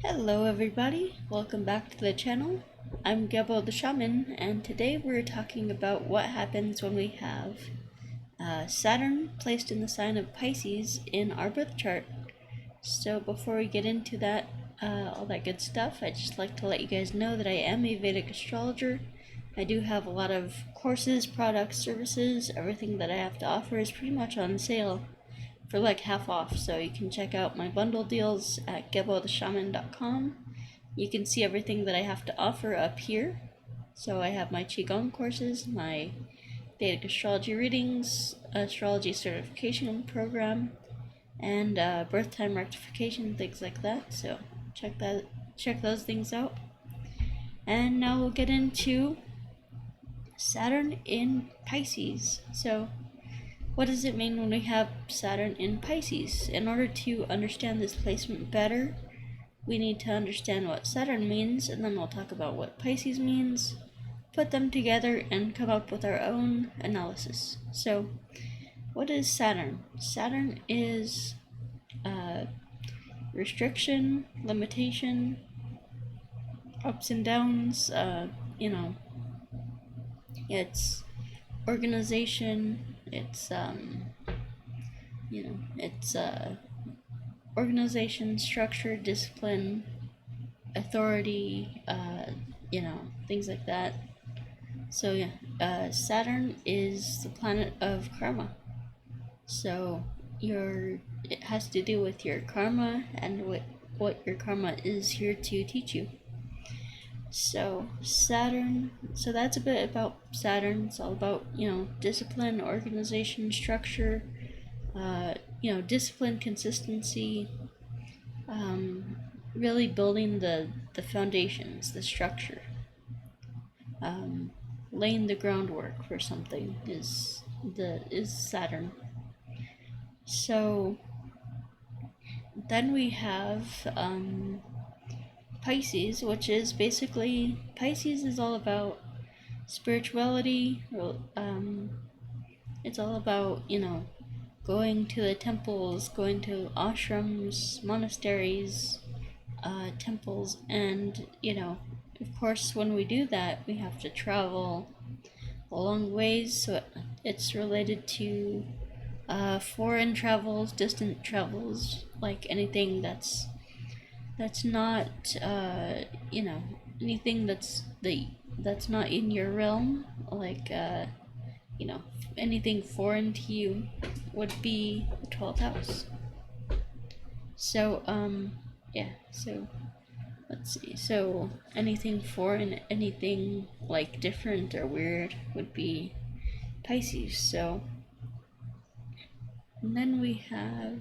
Hello everybody, welcome back to the channel. I'm Gebo the Shaman, and today we're talking about what happens when we have Saturn placed in the sign of Pisces in our birth chart. So before we get into that, all that good stuff, I'd just like to let you guys know that I am a Vedic astrologer. I do have a lot of courses, products, services. Everything that I have to offer is pretty much on sale for like half off, so you can check out my bundle deals at gebotheshaman.com. You can see everything that I have to offer up here. So I have my Qigong courses, my Vedic astrology readings, astrology certification program, and birth time rectification, things like that. So check those things out. And now we'll get into Saturn in Pisces. So what does it mean when we have Saturn in Pisces? In order to understand this placement better, we need to understand what Saturn means, and then we'll talk about what Pisces means, put them together, and come up with our own analysis. So, what is Saturn? Saturn is restriction, limitation, ups and downs, it's organization, it's organization, structure, discipline, authority, things like that. So yeah, Saturn is the planet of karma. So it has to do with your karma and what your karma is here to teach you. So Saturn, so that's a bit about Saturn. It's all about, discipline, organization, structure, discipline, consistency, really building the foundations, the structure, laying the groundwork for something is Saturn. So then we have Pisces, which is basically, Pisces is all about spirituality. It's all about, going to the temples, going to ashrams, monasteries, temples, and, of course, when we do that, we have to travel a long ways, so it's related to foreign travels, distant travels, like anything that's not anything that's not in your realm, like anything foreign to you would be the 12th house. So so let's see, so anything foreign, anything like different or weird would be Pisces. So and then we have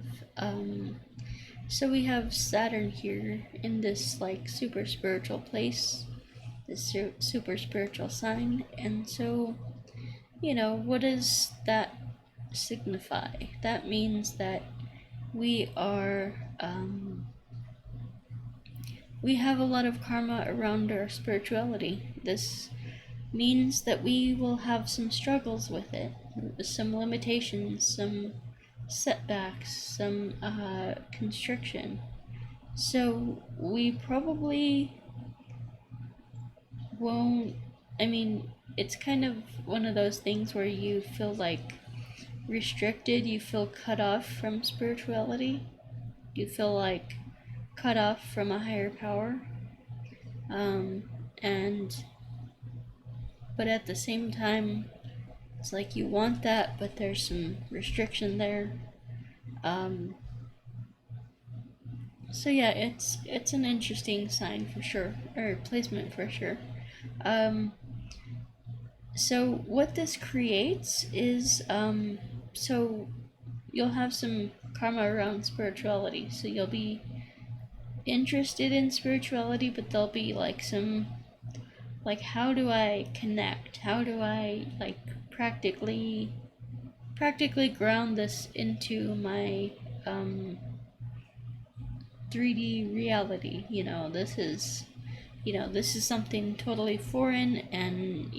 we have Saturn here in this like super spiritual place, this super spiritual sign. And so, what does that signify? That means that we are, we have a lot of karma around our spirituality. This means that we will have some struggles with it, some limitations, some setbacks, some constriction. So we probably won't, it's kind of one of those things where you feel like restricted, you feel cut off from spirituality, you feel like cut off from a higher power, but at the same time, it's like you want that, but there's some restriction there. So yeah, it's an interesting sign for sure, or placement for sure. So what this creates is, so you'll have some karma around spirituality. So you'll be interested in spirituality, but there'll be like some, like, how do I connect? How do I like practically ground this into my 3D reality? This is something totally foreign, and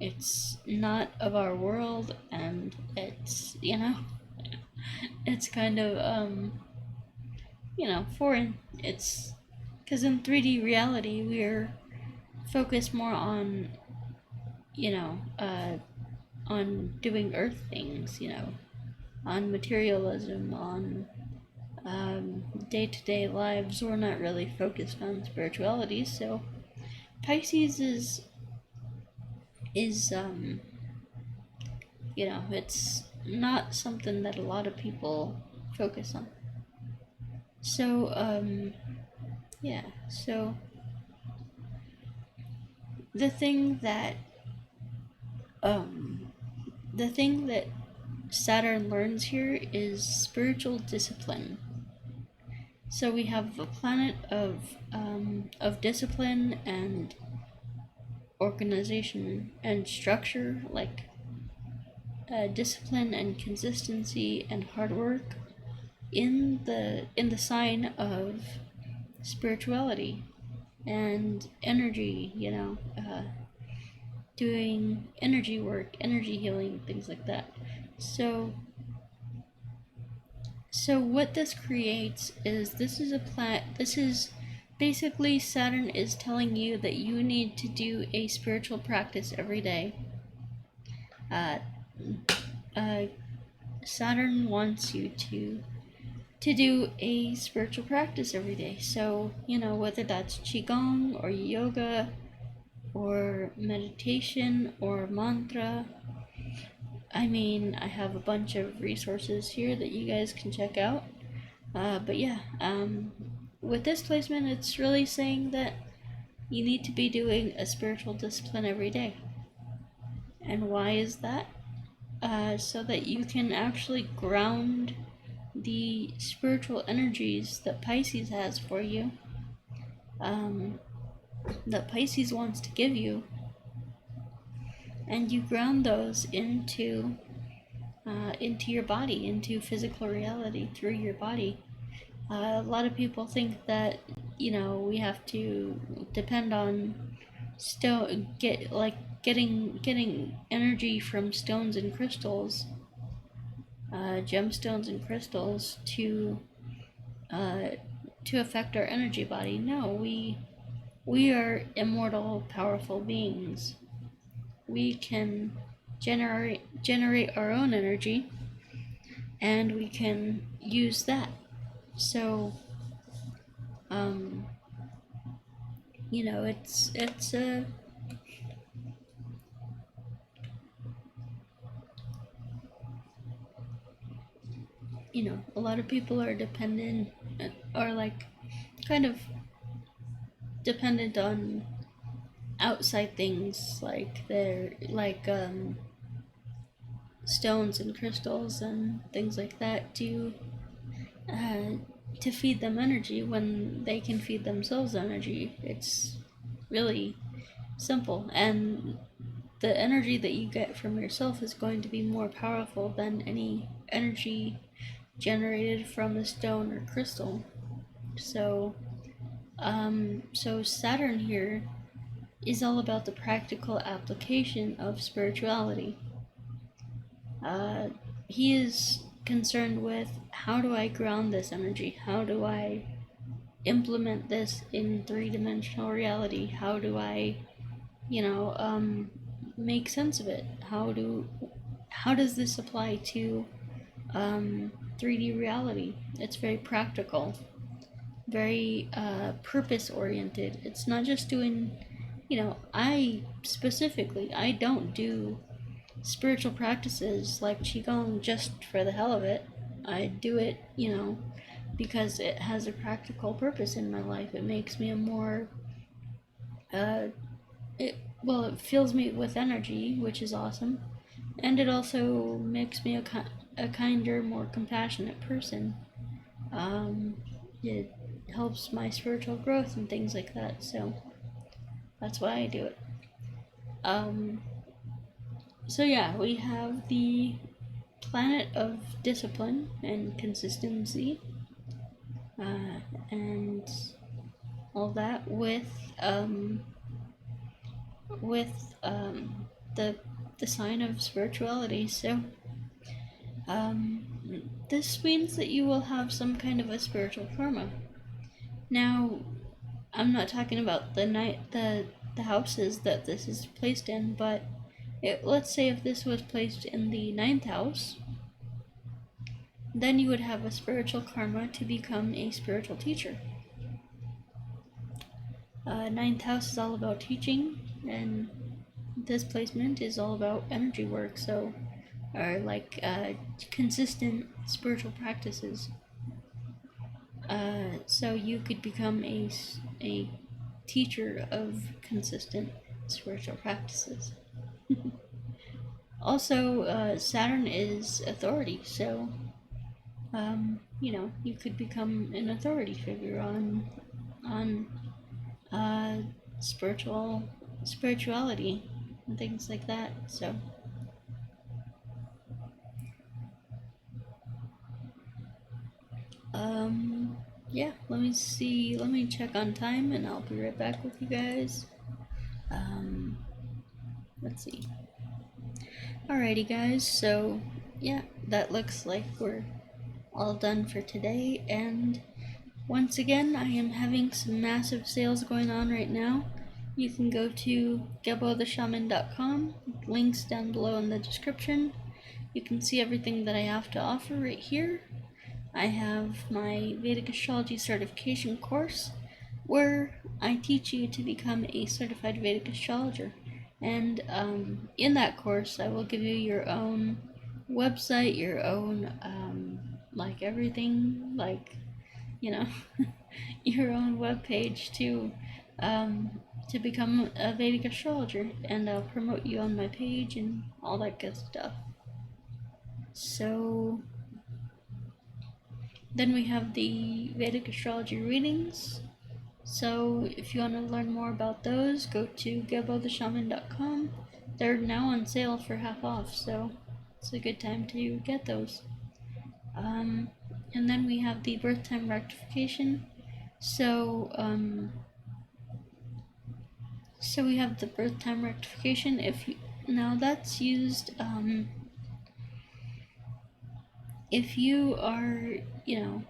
it's not of our world, and it's it's kind of foreign. It's because in 3D reality we're focused more on, on doing earth things, on materialism, on day-to-day lives. We're not really focused on spirituality. So Pisces is it's not something that a lot of people focus on. So so the thing that Saturn learns here is spiritual discipline. So we have a planet of discipline and organization and structure, like discipline and consistency and hard work in the sign of spirituality and energy, doing energy work, energy healing, things like that. So what this creates is, this is basically Saturn is telling you that you need to do a spiritual practice every day. Saturn wants you to do a spiritual practice every day. So, whether that's Qigong or yoga or meditation or mantra. I mean, I have a bunch of resources here that you guys can check out. But yeah, with this placement, it's really saying that you need to be doing a spiritual discipline every day. And why is that? So that you can actually ground the spiritual energies that Pisces has for you, that Pisces wants to give you, and you ground those into your body, into physical reality through your body. A lot of people think that we have to depend on getting energy from stones and crystals, gemstones and crystals to affect our energy body. No, we are immortal, powerful beings. We can generate our own energy, and we can use that. So it's a a lot of people are dependent, or like kind of dependent on outside things, like they're like stones and crystals and things like that to feed them energy when they can feed themselves energy. It's really simple, and the energy that you get from yourself is going to be more powerful than any energy generated from a stone or crystal. So Saturn here is all about the practical application of spirituality. He is concerned with, how do I ground this energy? How do I implement this in three-dimensional reality? How do I, make sense of it? How does this apply to 3D reality? It's very practical, very purpose-oriented. It's not just doing, I don't do spiritual practices like Qigong just for the hell of it. I do it, because it has a practical purpose in my life. It makes me a more, it fills me with energy, which is awesome. And it also makes me a kinder, more compassionate person. It helps my spiritual growth and things like that. So that's why I do it. So yeah, we have the planet of discipline and consistency, and all that with the sign of spirituality. So this means that you will have some kind of a spiritual karma. Now, I'm not talking about the houses that this is placed in, but let's say if this was placed in the 9th house, then you would have a spiritual karma to become a spiritual teacher. 9th house is all about teaching, and this placement is all about energy work, so, or like consistent spiritual practices. So you could become a teacher of consistent spiritual practices. Also, Saturn is authority, so you could become an authority figure on spirituality and things like that. So yeah, let me check on time and I'll be right back with you guys. Let's see. Alrighty guys, so yeah, that looks like we're all done for today, and once again, I am having some massive sales going on right now. You can go to gebotheshaman.com, links down below in the description. You can see everything that I have to offer right here. I have my Vedic Astrology certification course, where I teach you to become a certified Vedic astrologer. And in that course, I will give you your own website, your own, like everything, like, your own webpage to become a Vedic astrologer, and I'll promote you on my page and all that good stuff. So then we have the Vedic astrology readings. So if you want to learn more about those, go to gebotheshaman.com. They're now on sale for half off, so it's a good time to get those. And then we have the birth time rectification. So we have the birth time rectification. Now that's used if you are,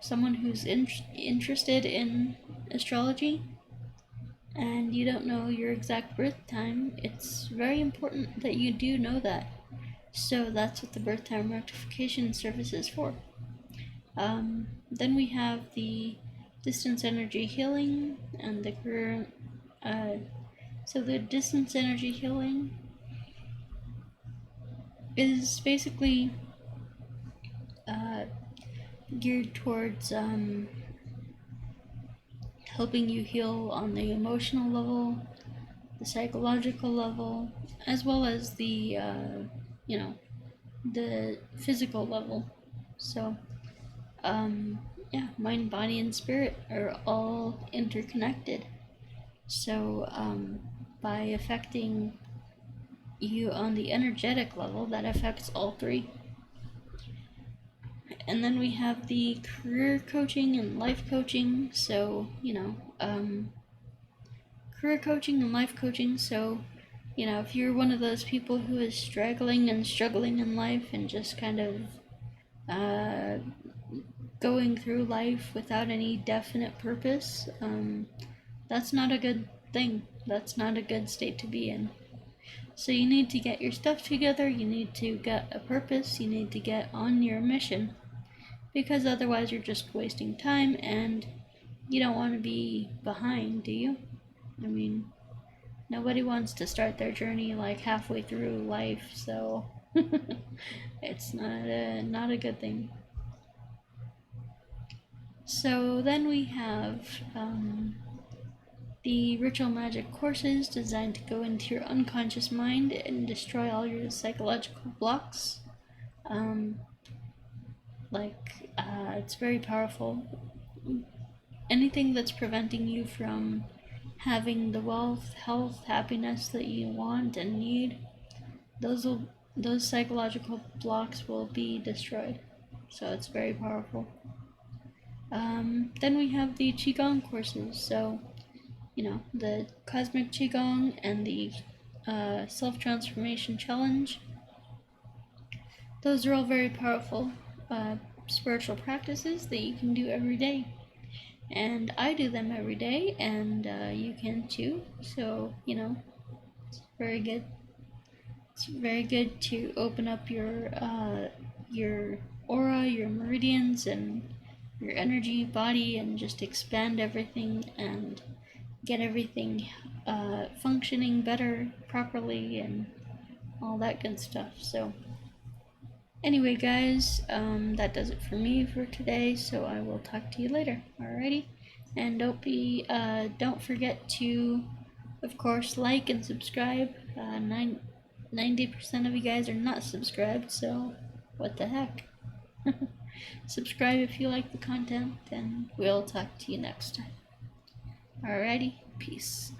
someone who's interested in astrology and you don't know your exact birth time, it's very important that you do know that. So that's what the birth time rectification service is for. Then we have the distance energy healing and the career. So the distance energy healing is basically geared towards helping you heal on the emotional level, the psychological level, as well as the the physical level. So mind, body, and spirit are all interconnected. So by affecting you on the energetic level, that affects all three. And then we have the career coaching and life coaching. So career coaching and life coaching. So if you're one of those people who is struggling in life and just kind of going through life without any definite purpose, that's not a good thing. That's not a good state to be in. So you need to get your stuff together, you need to get a purpose, you need to get on your mission, because otherwise you're just wasting time, and you don't want to be behind, do you? I mean, nobody wants to start their journey like halfway through life, so it's not a good thing. So then we have the Ritual Magic courses designed to go into your unconscious mind and destroy all your psychological blocks. It's very powerful. Anything that's preventing you from having the wealth, health, happiness that you want and need, those psychological blocks will be destroyed. So it's very powerful. Then we have the Qigong courses. So, the Cosmic Qigong and the Self-Transformation Challenge. Those are all very powerful. spiritual practices that you can do every day. And I do them every day, and you can too. So, you know, it's very good. It's very good to open up your aura, your meridians, and your energy body, and just expand everything and get everything functioning better, properly, and all that good stuff. So anyway, guys, that does it for me for today, so I will talk to you later. Alrighty, and don't forget to, of course, like and subscribe. 90% of you guys are not subscribed, so what the heck. Subscribe if you like the content, and we'll talk to you next time. Alrighty, peace.